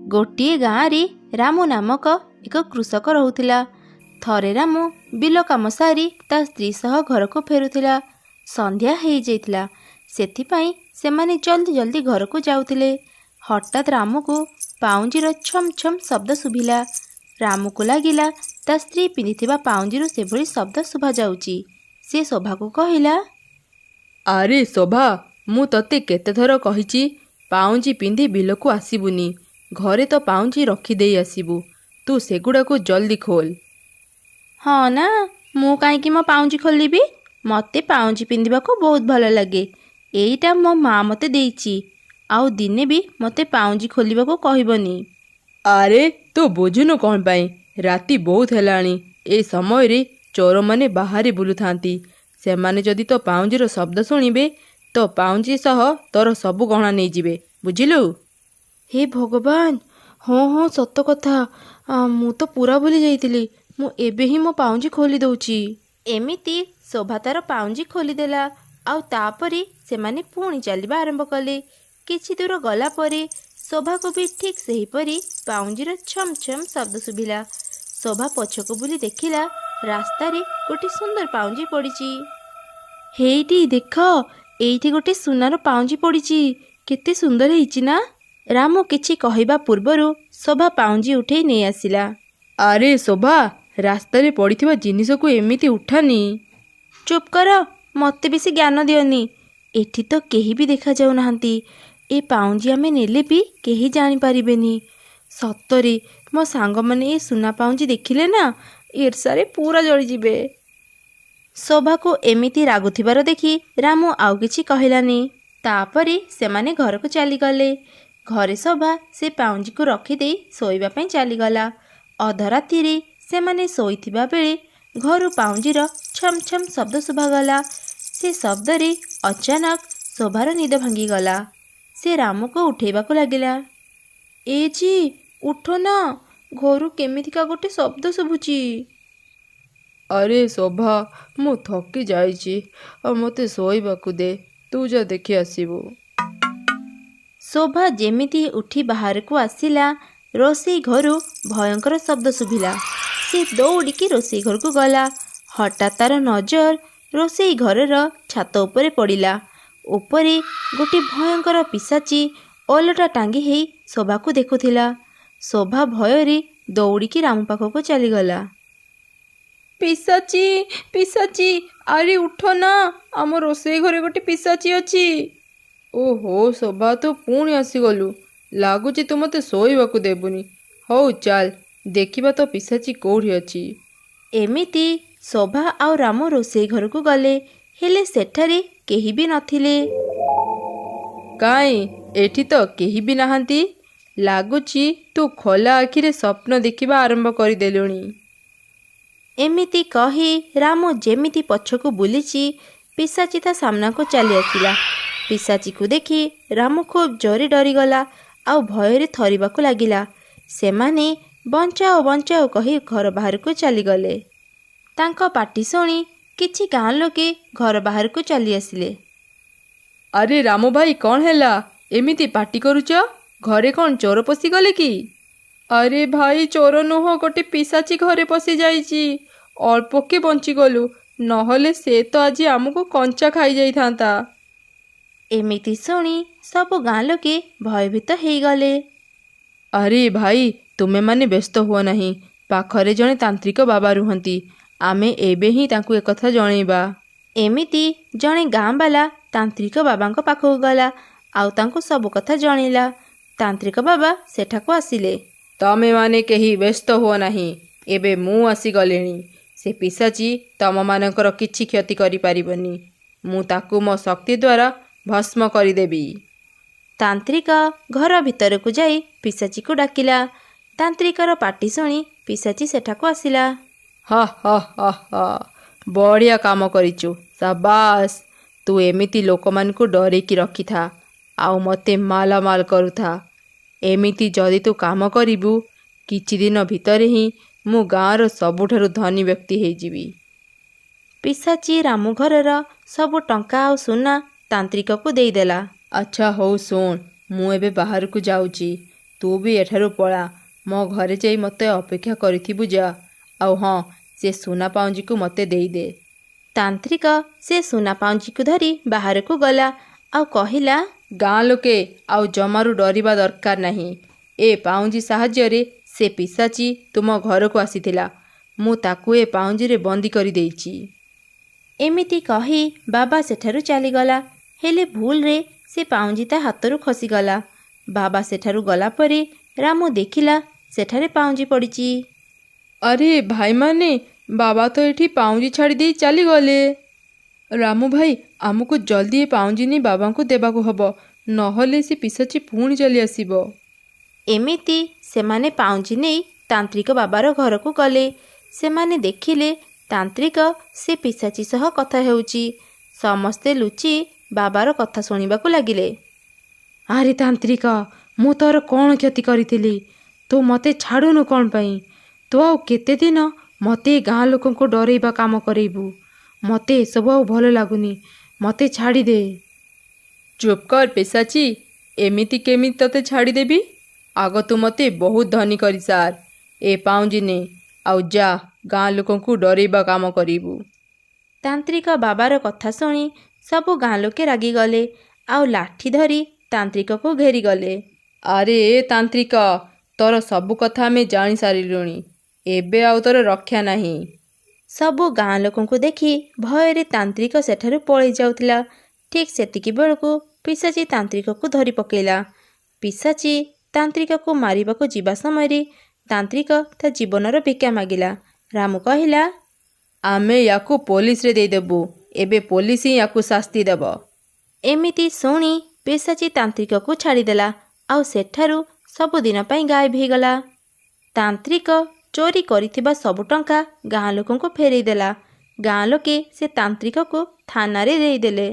ଗୋଟିଏ ଗାଁରେ ରାମୁ ନାମକ ଏକ କୃଷକ ରହୁଥିଲା। ଥରେ ରାମୁ ବିଲ କାମ ସାରି ତା ସ୍ତ୍ରୀ ସହ ଘରକୁ ଫେରୁଥିଲା। ସନ୍ଧ୍ୟା ହେଇଯାଇଥିଲା, ସେଥିପାଇଁ ସେମାନେ ଜଲ୍ଦି ଜଲ୍ଦି ଘରକୁ ଯାଉଥିଲେ। ହଠାତ୍ ରାମୁକୁ ପାଉଁଜିର ଛମ୍ ଛମ୍ ଶବ୍ଦ ଶୁଭିଲା। ରାମୁକୁ ଲାଗିଲା ତା ସ୍ତ୍ରୀ ପିନ୍ଧିଥିବା ପାଉଁଜିରୁ ସେଭଳି ଶବ୍ଦ ଶୁଭାଯାଉଛି। ସେ ଶୋଭାକୁ କହିଲା, ଆରେ ଶୋଭା, ମୁଁ ତତେ କେତେଥର କହିଛି ପାଉଁଜି ପିନ୍ଧି ବିଲକୁ ଆସିବୁନି। ଘରେ ତ ପାଉଁଜି ରଖିଦେଇ ଆସିବୁ। ତୁ ସେଗୁଡ଼ାକୁ ଜଲ୍ଦି ଖୋଲ। ହଁ ନା, ମୁଁ କାହିଁକି ମୋ ପାଉଁଜି ଖୋଲିବି? ମୋତେ ପାଉଁଜି ପିନ୍ଧିବାକୁ ବହୁତ ଭଲ ଲାଗେ। ଏଇଟା ମୋ ମା' ମୋତେ ଦେଇଛି। ଆଉ ଦିନେ ବି ମୋତେ ପାଉଁଜି ଖୋଲିବାକୁ କହିବନି। ଆରେ ତୁ ବୁଝୁନୁ କ'ଣ ପାଇଁ? ରାତି ବହୁତ ହେଲାଣି। ଏ ସମୟରେ ଚୋରମାନେ ବାହାରେ ବୁଲୁଥାନ୍ତି। ସେମାନେ ଯଦି ତୋ ପାଉଁଜିର ଶବ୍ଦ ଶୁଣିବେ, ତୋ ପାଉଁଜି ସହ ତୋର ସବୁ ଗହଣା ନେଇଯିବେ। ବୁଝିଲୁ? ହେ ଭଗବାନ! ହଁ ହଁ, ସତ କଥା। ମୁଁ ତ ପୁରା ଭୁଲି ଯାଇଥିଲି। ମୁଁ ଏବେ ହିଁ ମୋ ପାଉଁଜି ଖୋଲି ଦେଉଛି। ଏମିତି ଶୋଭା ତାର ପାଉଁଜି ଖୋଲିଦେଲା। ଆଉ ତାପରେ ସେମାନେ ପୁଣି ଚାଲିବା ଆରମ୍ଭ କଲେ। କିଛି ଦୂର ଗଲା ପରେ ଶୋଭାକୁ ବି ଠିକ୍ ସେହିପରି ପାଉଁଜିର ଛମ୍ ଛମ୍ ଶବ୍ଦ ଶୁଭିଲା। ଶୋଭା ପଛକୁ ବୁଲି ଦେଖିଲା, ରାସ୍ତାରେ ଗୋଟେ ସୁନ୍ଦର ପାଉଁଜି ପଡ଼ିଛି। ହେଇଟି ଦେଖ, ଏଇଠି ଗୋଟେ ସୁନାର ପାଉଁଜି ପଡ଼ିଛି। କେତେ ସୁନ୍ଦର ହେଇଛି ନା? ରାମୁ କିଛି କହିବା ପୂର୍ବରୁ ଶୋଭା ପାଉଁଜି ଉଠେଇ ନେଇ ଆସିଲା। ଆରେ ଶୋଭା, ରାସ୍ତାରେ ପଡ଼ିଥିବା ଜିନିଷକୁ ଏମିତି ଉଠାନି। ଚୁପ୍ କର, ମୋତେ ବେଶୀ ଜ୍ଞାନ ଦିଅନି। ଏଠି ତ କେହି ବି ଦେଖାଯାଉନାହାନ୍ତି। ଏ ପାଉଁଜି ଆମେ ନେଲେ ବି କେହି ଜାଣିପାରିବେନି। ସତରେ ମୋ ସାଙ୍ଗମାନେ ଏ ସୁନା ପାଉଁଜି ଦେଖିଲେ ନା, ଈର୍ଷାରେ ପୁରା ଜଳିଯିବେ। ଶୋଭାକୁ ଏମିତି ରାଗୁଥିବାର ଦେଖି ରାମୁ ଆଉ କିଛି କହିଲାନି। ତାପରେ ସେମାନେ ଘରକୁ ଚାଲିଗଲେ। ଘରେ ଶୋଭା ସେ ପାଉଁଜିକୁ ରଖିଦେଇ ଶୋଇବା ପାଇଁ ଚାଲିଗଲା। ଅଧରାତିରେ ସେମାନେ ଶୋଇଥିବା ବେଳେ ଘରୁ ପାଉଁଜିର ଛମ୍ ଛମ୍ ଶବ୍ଦ ଶୁଭାଗଲା। ସେ ଶବ୍ଦରେ ଅଚାନକ ଶୋଭାର ନିଦ ଭାଙ୍ଗିଗଲା। ସେ ରାମୁକୁ ଉଠେଇବାକୁ ଲାଗିଲା। ଏ ଜି, ଉଠ ନା, ଘରୁ କେମିତିକା ଗୋଟେ ଶବ୍ଦ ଶୁଭୁଛି। ଆରେ ଶୋଭା, ମୁଁ ଥକି ଯାଇଛି। ଆଉ ମୋତେ ଶୋଇବାକୁ ଦେ। ତୁ ଯା ଦେଖି ଆସିବୁ। ଶୋଭା ଯେମିତି ଉଠି ବାହାରକୁ ଆସିଲା, ରୋଷେଇ ଘରୁ ଭୟଙ୍କର ଶବ୍ଦ ଶୁଭିଲା। ସେ ଦୌଡ଼ିକି ରୋଷେଇ ଘରକୁ ଗଲା। ହଠାତ୍ ତାର ନଜର ରୋଷେଇ ଘରର ଛାତ ଉପରେ ପଡ଼ିଲା। ଉପରେ ଗୋଟିଏ ଭୟଙ୍କର ପିଶାଚି ଓଲଟା ଟାଙ୍ଗି ହେଇ ଶୋଭାକୁ ଦେଖୁଥିଲା। ଶୋଭା ଭୟରେ ଦୌଡ଼ିକି ରାମୁ ପାଖକୁ ଚାଲିଗଲା। ପିଶାଚି, ପିଶାଚି, ଆରେ ଉଠ ନା, ଆମ ରୋଷେଇ ଘରେ ଗୋଟେ ପିଶାଚି ଅଛି। ଓହୋ ଶୋଭା, ତୁ ପୁଣି ଆସିଗଲୁ। ଲାଗୁଛି ତୁ ମୋତେ ଶୋଇବାକୁ ଦେବୁନି। ହଉ ଚାଲ, ଦେଖିବା ତୋ ପିଶାଚି କେଉଁଠି ଅଛି। ଏମିତି ଶୋଭା ଆଉ ରାମୁ ରୋଷେଇ ଘରକୁ ଗଲେ, ହେଲେ ସେଠାରେ କେହି ବି ନଥିଲେ। କାଇଁ, ଏଠି ତ କେହି ବି ନାହାନ୍ତି। ଲାଗୁଛି ତୁ ଖୋଲା ଆଖିରେ ସ୍ୱପ୍ନ ଦେଖିବା ଆରମ୍ଭ କରିଦେଲୁଣି। ଏମିତି କହି ରାମୁ ଯେମିତି ପଛକୁ ବୁଲିଛି, ପିଶାଚି ତା ସାମ୍ନାକୁ ଚାଲି ଆସିଲା। ପିଶାଚିକୁ ଦେଖି ରାମୁ ଖୁବ୍ ଜୋରେ ଡରିଗଲା ଆଉ ଭୟରେ ଥରିବାକୁ ଲାଗିଲା। ସେମାନେ ବଞ୍ଚାଅ ବଞ୍ଚାଅ କହି ଘର ବାହାରକୁ ଚାଲିଗଲେ। ତାଙ୍କ ପାଟି ଶୁଣି କିଛି ଗାଁ ଲୋକେ ଘର ବାହାରକୁ ଚାଲି ଆସିଲେ। ଆରେ ରାମୁ ଭାଇ, କ'ଣ ହେଲା? ଏମିତି ପାଟି କରୁଛ? ଘରେ କ'ଣ ଚୋର ପଶିଗଲେ କି? ଆରେ ଭାଇ, ଚୋର ନୁହଁ, ଗୋଟେ ପିଶାଚି ଘରେ ପଶିଯାଇଛି। ଅଳ୍ପକେ ବଞ୍ଚିଗଲୁ, ନହେଲେ ସେ ତ ଆଜି ଆମକୁ କଞ୍ଚା ଖାଇଯାଇଥାନ୍ତା। ଏମିତି ଶୁଣି ସବୁ ଗାଁ ଲୋକେ ଭୟଭୀତ ହେଇଗଲେ। ଆରେ ଭାଇ, ତୁମେମାନେ ବ୍ୟସ୍ତ ହୁଅ ନାହିଁ। ପାଖରେ ଜଣେ ତାନ୍ତ୍ରିକ ବାବା ରୁହନ୍ତି। ଆମେ ଏବେ ହିଁ ତାଙ୍କୁ ଏକଥା ଜଣେଇବା। ଏମିତି ଜଣେ ଗାଁ ବାଲା ତାନ୍ତ୍ରିକ ବାବାଙ୍କ ପାଖକୁ ଗଲା ଆଉ ତାଙ୍କୁ ସବୁ କଥା ଜଣେଇଲା। ତାନ୍ତ୍ରିକ ବାବା ସେଠାକୁ ଆସିଲେ। ତମେମାନେ କେହି ବ୍ୟସ୍ତ ହୁଅ ନାହିଁ। ଏବେ ମୁଁ ଆସିଗଲିଣି। ସେ ପିଶାଚି ତମମାନଙ୍କର କିଛି କ୍ଷତି କରିପାରିବନି। ମୁଁ ତାକୁ ମୋ ଶକ୍ତି ଦ୍ୱାରା ଭସ୍ମ କରିଦେବି। ତାନ୍ତ୍ରିକ ଘର ଭିତରକୁ ଯାଇ ପିଶାଚିକୁ ଡାକିଲା। ତାନ୍ତ୍ରିକର ପାଟି ଶୁଣି ପିଶାଚି ସେଠାକୁ ଆସିଲା। ହା ହା ହା ହା, ବଢ଼ିଆ କାମ କରିଛୁ, ସାବାସ୍। ତୁ ଏମିତି ଲୋକମାନଙ୍କୁ ଡରେଇକି ରଖିଥା ଆଉ ମୋତେ ମାଲାମାଲ କରୁଥା। ଏମିତି ଯଦି ତୁ କାମ କରିବୁ, କିଛି ଦିନ ଭିତରେ ହିଁ ମୁଁ ଗାଁର ସବୁଠାରୁ ଧନୀ ବ୍ୟକ୍ତି ହେଇଯିବି। ପିଶାଚି ରାମୁ ଘରର ସବୁ ଟଙ୍କା ଆଉ ସୁନା ତାନ୍ତ୍ରିକକୁ ଦେଇଦେଲା। ଆଚ୍ଛା ହଉ ଶୁଣ, ମୁଁ ଏବେ ବାହାରକୁ ଯାଉଛି। ତୁ ବି ଏଠାରୁ ପଳା। ମୋ ଘରେ ଯାଇ ମୋତେ ଅପେକ୍ଷା କରିଥିବୁ ଯା। ଆଉ ହଁ, ସେ ସୁନା ପାଉଁଜିକୁ ମୋତେ ଦେଇଦେ। ତାନ୍ତ୍ରିକ ସେ ସୁନା ପାଉଁଜିକୁ ଧରି ବାହାରକୁ ଗଲା ଆଉ କହିଲା, ଗାଁ ଲୋକେ ଆଉ ଜମାରୁ ଡରିବା ଦରକାର ନାହିଁ। ଏ ପାଉଁଜି ସାହାଯ୍ୟରେ ସେ ପିଶାଚି ତୁମ ଘରକୁ ଆସିଥିଲା। ମୁଁ ତାକୁ ଏ ପାଉଁଜିରେ ବନ୍ଦୀ କରିଦେଇଛି। ଏମିତି କହି ବାବା ସେଠାରୁ ଚାଲିଗଲା। ହେଲେ ଭୁଲରେ ସେ ପାଉଁଜି ତା ହାତରୁ ଖସିଗଲା। ବାବା ସେଠାରୁ ଗଲା ପରେ ରାମୁ ଦେଖିଲା ସେଠାରେ ପାଉଁଜି ପଡ଼ିଛି। ଆରେ ଭାଇମାନେ, ବାବା ତ ଏଠି ପାଉଁଜି ଛାଡ଼ି ଦେଇ ଚାଲିଗଲେ। ରାମୁ ଭାଇ, ଆମକୁ ଜଲ୍ଦି ଏ ପାଉଁଜି ନେଇ ବାବାଙ୍କୁ ଦେବାକୁ ହେବ, ନହେଲେ ସେ ପିଶାଚି ପୁଣି ଚାଲି ଆସିବ। ଏମିତି ସେମାନେ ପାଉଁଜି ନେଇ ତାନ୍ତ୍ରିକ ବାବାର ଘରକୁ ଗଲେ। ସେମାନେ ଦେଖିଲେ ତାନ୍ତ୍ରିକ ସେ ପିଶାଚି ସହ କଥା ହେଉଛି। ସମସ୍ତେ ଲୁଚି ବାବାର କଥା ଶୁଣିବାକୁ ଲାଗିଲେ। ଆରେ ତାନ୍ତ୍ରିକ, ମୁଁ ତୋର କ'ଣ କ୍ଷତି କରିଥିଲି? ତୁ ମୋତେ ଛାଡ଼ୁନୁ କ'ଣ ପାଇଁ? ତୁ ଆଉ କେତେ ଦିନ ମୋତେ ଏ ଗାଁ ଲୋକଙ୍କୁ ଡରେଇବା କାମ କରେଇବୁ? ମୋତେ ଏସବୁ ଆଉ ଭଲ ଲାଗୁନି। ମୋତେ ଛାଡ଼ିଦେ। ଚୁପ୍ କର ପିଶାଚି, ଏମିତି କେମିତି ତତେ ଛାଡ଼ିଦେବି? ଆଗ ତୁ ମୋତେ ବହୁତ ଧନୀ କରିସାର। ଏ ପାଉଁଜି ନେ, ଆଉ ଯା ଗାଁ ଲୋକଙ୍କୁ ଡରେଇବା କାମ କରିବୁ। ତାନ୍ତ୍ରିକ ବାବାର କଥା ଶୁଣି ସବୁ ଗାଁ ଲୋକେ ରାଗିଗଲେ ଆଉ ଲାଠି ଧରି ତାନ୍ତ୍ରିକକୁ ଘେରିଗଲେ। ଆରେ ଏ ତାନ୍ତ୍ରିକ, ତୋର ସବୁ କଥା ଆମେ ଜାଣିସାରିଲୁଣି। ଏବେ ଆଉ ତୋର ରକ୍ଷା ନାହିଁ। ସବୁ ଗାଁ ଲୋକଙ୍କୁ ଦେଖି ଭୟରେ ତାନ୍ତ୍ରିକ ସେଠାରୁ ପଳେଇ ଯାଉଥିଲା। ଠିକ୍ ସେତିକି ବେଳକୁ ପିଶାଚି ତାନ୍ତ୍ରିକକୁ ଧରି ପକେଇଲା। ପିଶାଚି ତାନ୍ତ୍ରିକକୁ ମାରିବାକୁ ଯିବା ସମୟରେ ତାନ୍ତ୍ରିକ ତା ଜୀବନର ଭିକ୍ଷା ମାଗିଲା। ରାମୁ କହିଲା, ଆମେ ୟାକୁ ପୋଲିସରେ ଦେଇଦେବୁ। ଏବେ ପୋଲିସ ହିଁ ୟାକୁ ଶାସ୍ତି ଦେବ। ଏମିତି ଶୁଣି ପିଶାଚି ତାନ୍ତ୍ରିକକୁ ଛାଡ଼ିଦେଲା ଆଉ ସେଠାରୁ ସବୁଦିନ ପାଇଁ ଗାୟବ ହେଇଗଲା। ତାନ୍ତ୍ରିକ ଚୋରି କରିଥିବା ସବୁ ଟଙ୍କା ଗାଁ ଲୋକଙ୍କୁ ଫେରେଇ ଦେଲା। ଗାଁ ଲୋକେ ସେ ତାନ୍ତ୍ରିକକୁ ଥାନାରେ ଦେଇଦେଲେ।